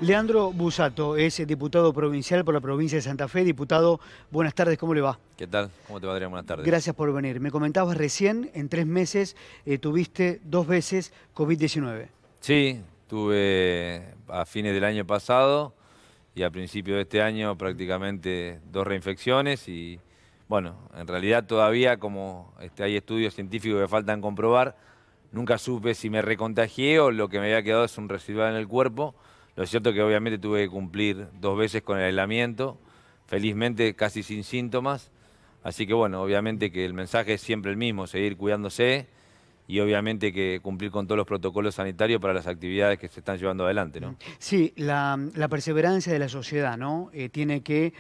Leandro Busato es diputado provincial por la provincia de Santa Fe. Diputado, buenas tardes, ¿cómo le va? ¿Qué tal? ¿Cómo te va, Adrián? Buenas tardes. Gracias por venir. Me comentabas recién, en 3 meses tuviste 2 veces COVID-19. Sí, tuve a fines del año pasado y a principios de este año prácticamente 2 reinfecciones y bueno, en realidad todavía como hay estudios científicos que faltan comprobar, nunca supe si me recontagié o lo que me había quedado es un residual en el cuerpo. Lo cierto es que obviamente tuve que cumplir 2 veces con el aislamiento, felizmente casi sin síntomas. Así que bueno, obviamente que el mensaje es siempre el mismo, seguir cuidándose y obviamente que cumplir con todos los protocolos sanitarios para las actividades que se están llevando adelante, ¿no? Sí, la perseverancia de la sociedad, ¿no? Tiene que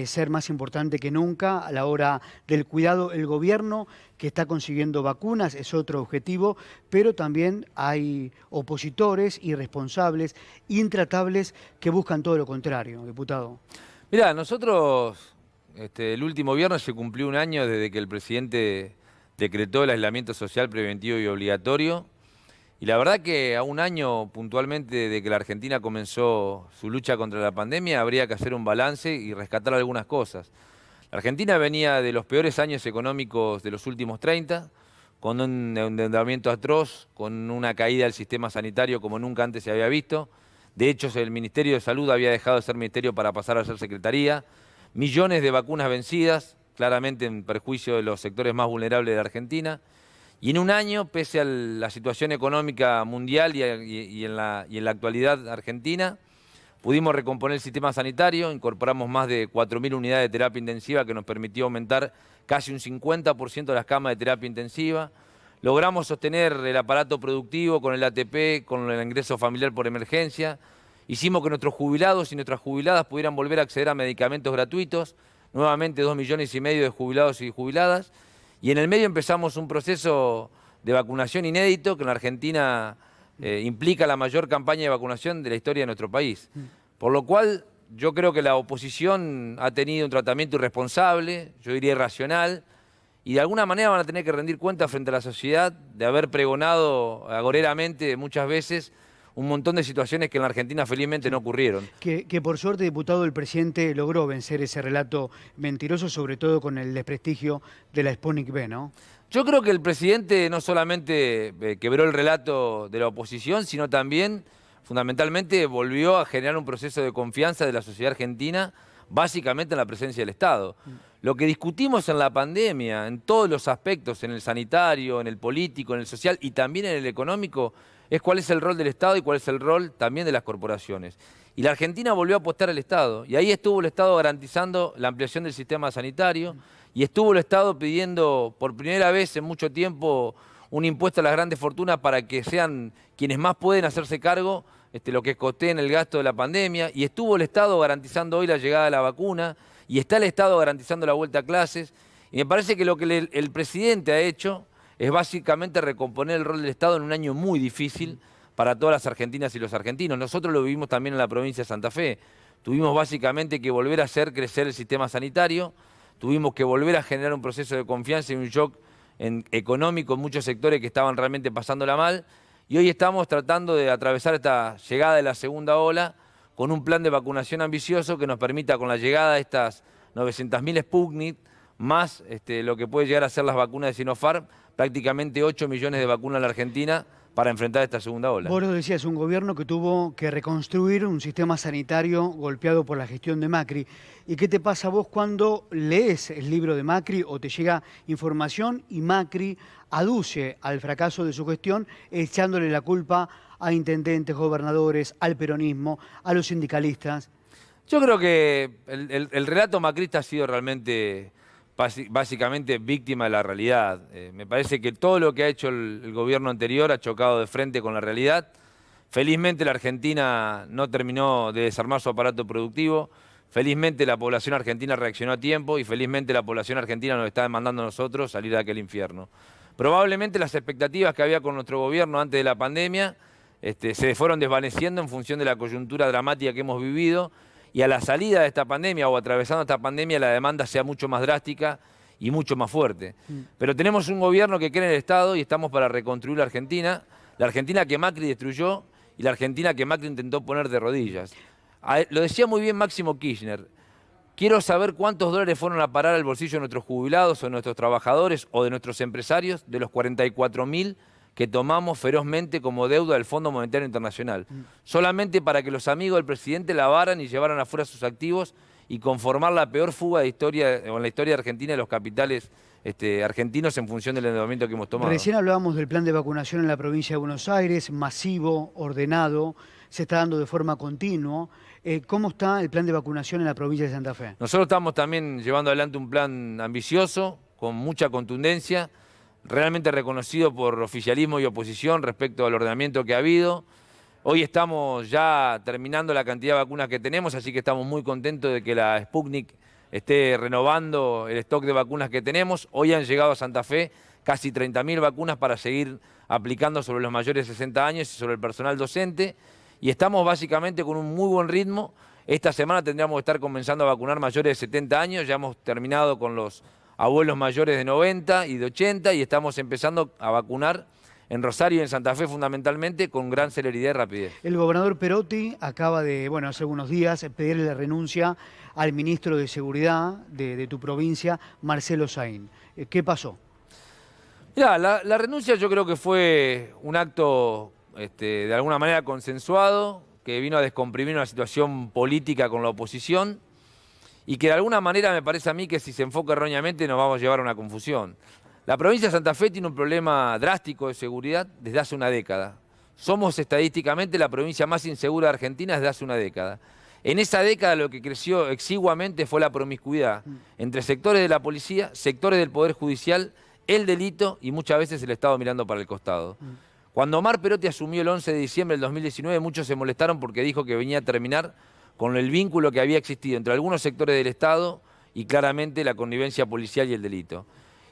ser más importante que nunca a la hora del cuidado. El gobierno que está consiguiendo vacunas es otro objetivo, pero también hay opositores irresponsables, intratables, que buscan todo lo contrario, diputado. Mirá, nosotros, el último viernes se cumplió un año desde que el presidente decretó el aislamiento social preventivo y obligatorio. Y la verdad que a un año puntualmente de que la Argentina comenzó su lucha contra la pandemia, habría que hacer un balance y rescatar algunas cosas. La Argentina venía de los peores años económicos de los últimos 30, con un endeudamiento atroz, con una caída del sistema sanitario como nunca antes se había visto. De hecho, el Ministerio de Salud había dejado de ser ministerio para pasar a ser secretaría. Millones de vacunas vencidas, claramente en perjuicio de los sectores más vulnerables de la Argentina. Y en un año, pese a la situación económica mundial y en la actualidad argentina, pudimos recomponer el sistema sanitario, incorporamos más de 4.000 unidades de terapia intensiva que nos permitió aumentar casi un 50% de las camas de terapia intensiva. Logramos sostener el aparato productivo con el ATP, con el ingreso familiar por emergencia. Hicimos que nuestros jubilados y nuestras jubiladas pudieran volver a acceder a medicamentos gratuitos. Nuevamente 2,5 millones de jubilados y jubiladas. Y en el medio empezamos un proceso de vacunación inédito que en la Argentina implica la mayor campaña de vacunación de la historia de nuestro país. Por lo cual yo creo que la oposición ha tenido un tratamiento irresponsable, yo diría irracional, y de alguna manera van a tener que rendir cuenta frente a la sociedad de haber pregonado agoreramente muchas veces un montón de situaciones que en la Argentina felizmente no ocurrieron. Que por suerte, diputado, el presidente logró vencer ese relato mentiroso, sobre todo con el desprestigio de la Sputnik V, ¿no? Yo creo que el presidente no solamente quebró el relato de la oposición, sino también, fundamentalmente, volvió a generar un proceso de confianza de la sociedad argentina, básicamente en la presencia del Estado. Lo que discutimos en la pandemia, en todos los aspectos, en el sanitario, en el político, en el social y también en el económico, es cuál es el rol del Estado y cuál es el rol también de las corporaciones. Y la Argentina volvió a apostar al Estado, y ahí estuvo el Estado garantizando la ampliación del sistema sanitario, y estuvo el Estado pidiendo por primera vez en mucho tiempo un impuesto a las grandes fortunas para que sean quienes más pueden hacerse cargo lo que costeen el gasto de la pandemia, y estuvo el Estado garantizando hoy la llegada de la vacuna, y está el Estado garantizando la vuelta a clases, y me parece que lo que el presidente ha hecho es básicamente recomponer el rol del Estado en un año muy difícil para todas las argentinas y los argentinos. Nosotros lo vivimos también en la provincia de Santa Fe. Tuvimos básicamente que volver a hacer crecer el sistema sanitario, tuvimos que volver a generar un proceso de confianza y un shock económico en muchos sectores que estaban realmente pasándola mal, y hoy estamos tratando de atravesar esta llegada de la segunda ola con un plan de vacunación ambicioso que nos permita, con la llegada de estas 900.000 Sputnik, más lo que puede llegar a ser las vacunas de Sinopharm, prácticamente 8 millones de vacunas en la Argentina para enfrentar esta segunda ola. Vos lo decías, un gobierno que tuvo que reconstruir un sistema sanitario golpeado por la gestión de Macri. ¿Y qué te pasa a vos cuando lees el libro de Macri o te llega información y Macri aduce al fracaso de su gestión echándole la culpa a intendentes, gobernadores, al peronismo, a los sindicalistas? Yo creo que el relato macrista ha sido realmente básicamente víctima de la realidad. Me parece que todo lo que ha hecho el gobierno anterior ha chocado de frente con la realidad. Felizmente la Argentina no terminó de desarmar su aparato productivo. Felizmente la población argentina reaccionó a tiempo y felizmente la población argentina nos está demandando a nosotros salir de aquel infierno. Probablemente las expectativas que había con nuestro gobierno antes de la pandemia se fueron desvaneciendo en función de la coyuntura dramática que hemos vivido, y a la salida de esta pandemia o atravesando esta pandemia la demanda sea mucho más drástica y mucho más fuerte. Pero tenemos un gobierno que cree en el Estado y estamos para reconstruir la Argentina que Macri destruyó y la Argentina que Macri intentó poner de rodillas. Lo decía muy bien Máximo Kirchner. Quiero saber cuántos dólares fueron a parar al bolsillo de nuestros jubilados o de nuestros trabajadores o de nuestros empresarios de los 44.000 que tomamos ferozmente como deuda del Fondo Monetario Internacional. Solamente para que los amigos del presidente lavaran y llevaran afuera sus activos y conformar la peor fuga de historia, o en la historia de Argentina, de los capitales argentinos en función del endeudamiento que hemos tomado. Recién hablábamos del plan de vacunación en la provincia de Buenos Aires, masivo, ordenado, se está dando de forma continua. ¿Cómo está el plan de vacunación en la provincia de Santa Fe? Nosotros estamos también llevando adelante un plan ambicioso, con mucha contundencia, realmente reconocido por oficialismo y oposición respecto al ordenamiento que ha habido. Hoy estamos ya terminando la cantidad de vacunas que tenemos, así que estamos muy contentos de que la Sputnik esté renovando el stock de vacunas que tenemos. Hoy han llegado a Santa Fe casi 30.000 vacunas para seguir aplicando sobre los mayores de 60 años y sobre el personal docente. Y estamos básicamente con un muy buen ritmo. Esta semana tendríamos que estar comenzando a vacunar mayores de 70 años. Ya hemos terminado con los abuelos mayores de 90 y de 80 y estamos empezando a vacunar en Rosario y en Santa Fe fundamentalmente con gran celeridad y rapidez. El gobernador Perotti acaba de, hace algunos días, pedirle la renuncia al ministro de Seguridad de tu provincia, Marcelo Saín. ¿Qué pasó? Mirá, la renuncia yo creo que fue un acto de alguna manera consensuado, que vino a descomprimir una situación política con la oposición y que de alguna manera me parece a mí que si se enfoca erróneamente nos vamos a llevar a una confusión. La provincia de Santa Fe tiene un problema drástico de seguridad desde hace una década. Somos estadísticamente la provincia más insegura de Argentina desde hace una década. En esa década lo que creció exiguamente fue la promiscuidad entre sectores de la policía, sectores del Poder Judicial, el delito y muchas veces el Estado mirando para el costado. Cuando Omar Perotti asumió el 11 de diciembre del 2019, muchos se molestaron porque dijo que venía a terminar con el vínculo que había existido entre algunos sectores del Estado y claramente la connivencia policial y el delito.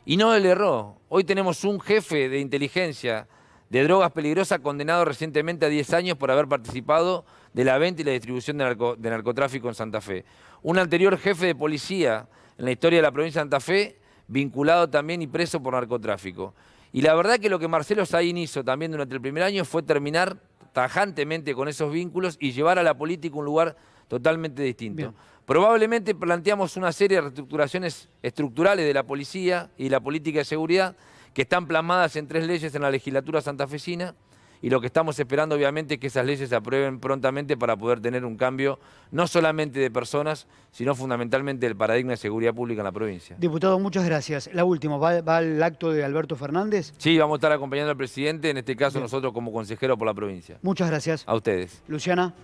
Y no él erró. Hoy tenemos un jefe de inteligencia de drogas peligrosas condenado recientemente a 10 años por haber participado de la venta y la distribución de narcotráfico en Santa Fe. Un anterior jefe de policía en la historia de la provincia de Santa Fe, vinculado también y preso por narcotráfico. Y la verdad que lo que Marcelo Saín hizo también durante el primer año fue terminar tajantemente con esos vínculos y llevar a la política a un lugar totalmente distinto. Bien. Probablemente planteamos una serie de reestructuraciones estructurales de la policía y la política de seguridad que están plasmadas en 3 leyes en la legislatura santafesina y lo que estamos esperando obviamente es que esas leyes se aprueben prontamente para poder tener un cambio no solamente de personas, sino fundamentalmente del paradigma de seguridad pública en la provincia. Diputado, muchas gracias. La última, ¿va al acto de Alberto Fernández? Sí, vamos a estar acompañando al presidente, en este caso nosotros como consejeros por la provincia. Muchas gracias. A ustedes. Luciana.